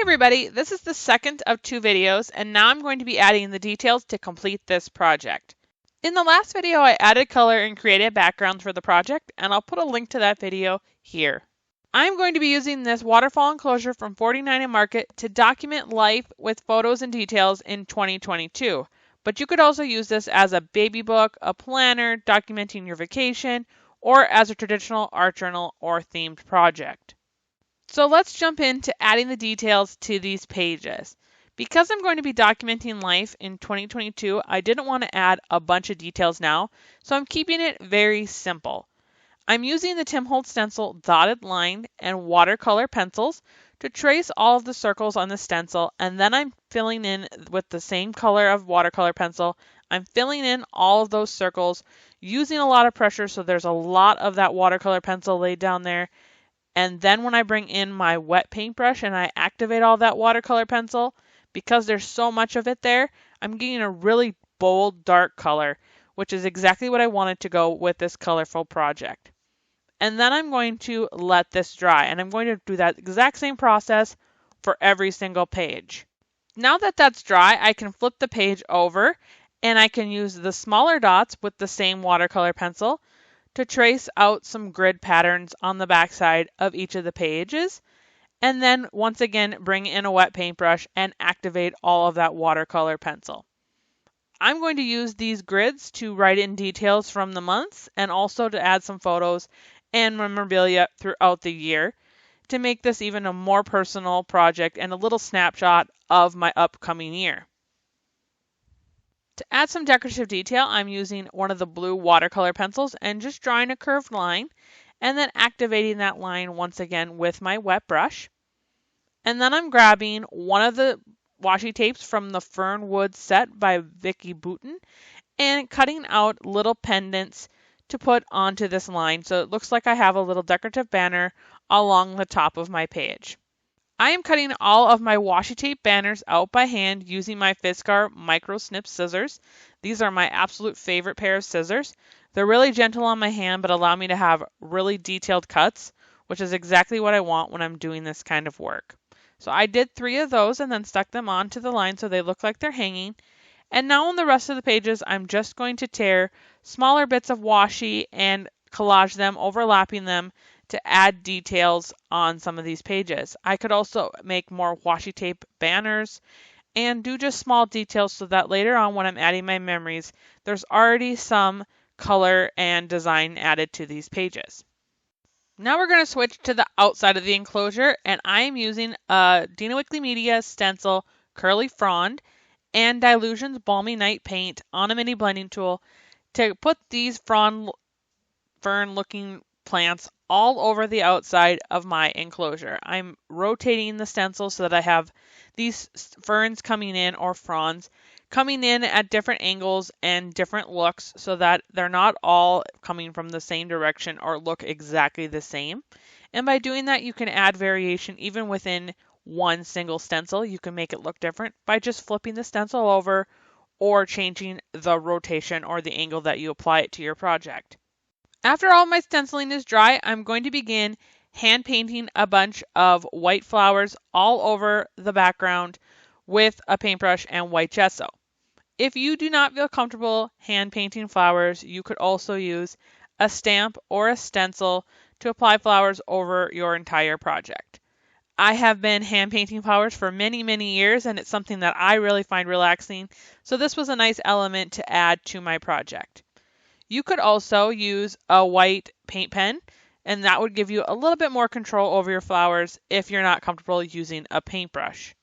everybody, this is the second of two videos, and now I'm going to be adding the details to complete this project. In the last video, I added color and created backgrounds for the project, and I'll put a link to that video here. I'm going to be using this waterfall enclosure from 49 and Market to document life with photos and details in 2022. But you could also use this as a baby book, a planner, documenting your vacation, or as a traditional art journal or themed project. So let's jump into adding the details to these pages. Because I'm going to be documenting life in 2022, I didn't want to add a bunch of details now, so I'm keeping it very simple. I'm using the Tim Holtz stencil dotted line and watercolor pencils to trace all of the circles on the stencil, and then I'm filling in with the same color of watercolor pencil. I'm filling in all of those circles using a lot of pressure, so there's a lot of that watercolor pencil laid down there. And then when I bring in my wet paintbrush and I activate all that watercolor pencil, because there's so much of it there, I'm getting a really bold, dark color, which is exactly what I wanted to go with this colorful project. And then I'm going to let this dry, and I'm going to do that exact same process for every single page. Now that that's dry, I can flip the page over, and I can use the smaller dots with the same watercolor pencil to trace out some grid patterns on the backside of each of the pages, and then once again bring in a wet paintbrush and activate all of that watercolor pencil. I'm going to use these grids to write in details from the months and also to add some photos and memorabilia throughout the year to make this even a more personal project and a little snapshot of my upcoming year. To add some decorative detail, I'm using one of the blue watercolor pencils and just drawing a curved line and then activating that line once again with my wet brush. And then I'm grabbing one of the washi tapes from the Fernwood set by Vicki Boutin and cutting out little pendants to put onto this line so it looks like I have a little decorative banner along the top of my page. I am cutting all of my washi tape banners out by hand using my Fiskar micro snip scissors. These are my absolute favorite pair of scissors. They're really gentle on my hand but allow me to have really detailed cuts, which is exactly what I want when I'm doing this kind of work. So I did 3 of those and then stuck them onto the line so they look like they're hanging. And now on the rest of the pages, I'm just going to tear smaller bits of washi and collage them, overlapping them to add details on some of these pages. I could also make more washi tape banners and do just small details so that later on when I'm adding my memories, there's already some color and design added to these pages. Now we're going to switch to the outside of the enclosure, and I am using a Dina Wickley Media stencil Curly Frond and Dilution's Balmy Night paint on a mini blending tool to put these fern looking plants all over the outside of my enclosure. I'm rotating the stencil so that I have these ferns coming in, or fronds, coming in at different angles and different looks so that they're not all coming from the same direction or look exactly the same. And by doing that, you can add variation even within one single stencil. You can make it look different by just flipping the stencil over or changing the rotation or the angle that you apply it to your project. After all my stenciling is dry, I'm going to begin hand painting a bunch of white flowers all over the background with a paintbrush and white gesso. If you do not feel comfortable hand painting flowers, you could also use a stamp or a stencil to apply flowers over your entire project. I have been hand painting flowers for many, many years, and it's something that I really find relaxing, so this was a nice element to add to my project. You could also use a white paint pen, and that would give you a little bit more control over your flowers if you're not comfortable using a paintbrush.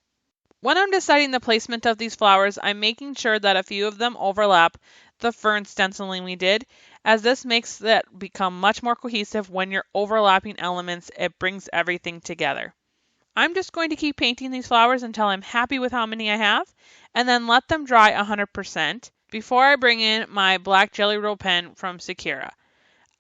When I'm deciding the placement of these flowers, I'm making sure that a few of them overlap the fern stenciling we did, as this makes that become much more cohesive when you're overlapping elements. It brings everything together. I'm just going to keep painting these flowers until I'm happy with how many I have, and then let them dry 100% before I bring in my black Jelly Roll pen from Sakura.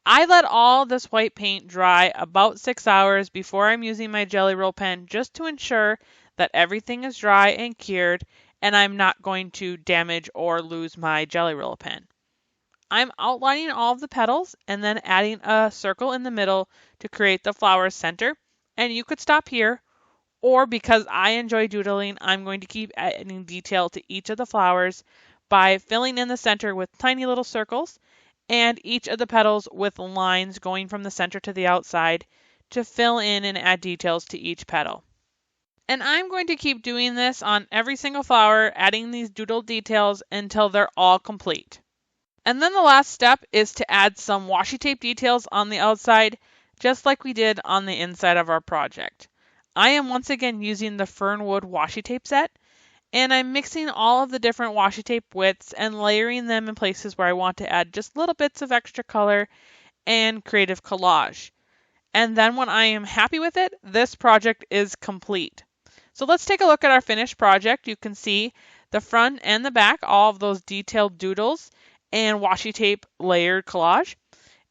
I let all this white paint dry about 6 hours before I'm using my Jelly Roll pen just to ensure that everything is dry and cured and I'm not going to damage or lose my Jelly Roll pen. I'm outlining all of the petals and then adding a circle in the middle to create the flower center, and you could stop here Or because I enjoy doodling, I'm going to keep adding detail to each of the flowers by filling in the center with tiny little circles and each of the petals with lines going from the center to the outside to fill in and add details to each petal. And I'm going to keep doing this on every single flower, adding these doodle details until they're all complete. And then the last step is to add some washi tape details on the outside, just like we did on the inside of our project. I am once again using the Fernwood washi tape set, and I'm mixing all of the different washi tape widths and layering them in places where I want to add just little bits of extra color and creative collage. And then when I am happy with it, this project is complete. So let's take a look at our finished project. You can see the front and the back, all of those detailed doodles and washi tape layered collage.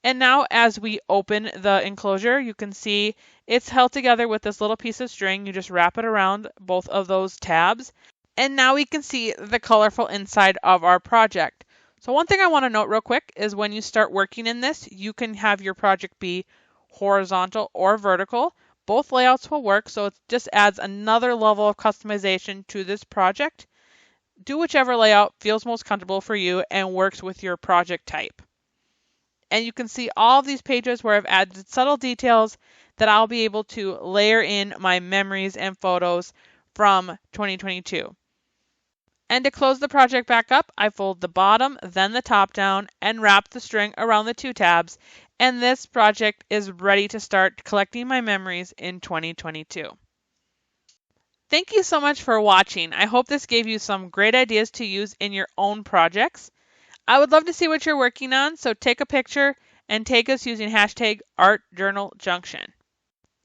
And now as we open the enclosure, you can see it's held together with this little piece of string. You just wrap it around both of those tabs. And now we can see the colorful inside of our project. So one thing I want to note real quick is when you start working in this, you can have your project be horizontal or vertical. Both layouts will work, so it just adds another level of customization to this project. Do whichever layout feels most comfortable for you and works with your project type. And you can see all of these pages where I've added subtle details that I'll be able to layer in my memories and photos from 2022. And to close the project back up, I fold the bottom, then the top down, and wrap the string around the two tabs. And this project is ready to start collecting my memories in 2022. Thank you so much for watching. I hope this gave you some great ideas to use in your own projects. I would love to see what you're working on, so take a picture and tag us using hashtag ArtJournalJunction.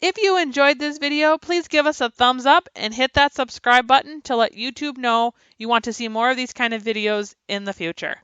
If you enjoyed this video, please give us a thumbs up and hit that subscribe button to let YouTube know you want to see more of these kind of videos in the future.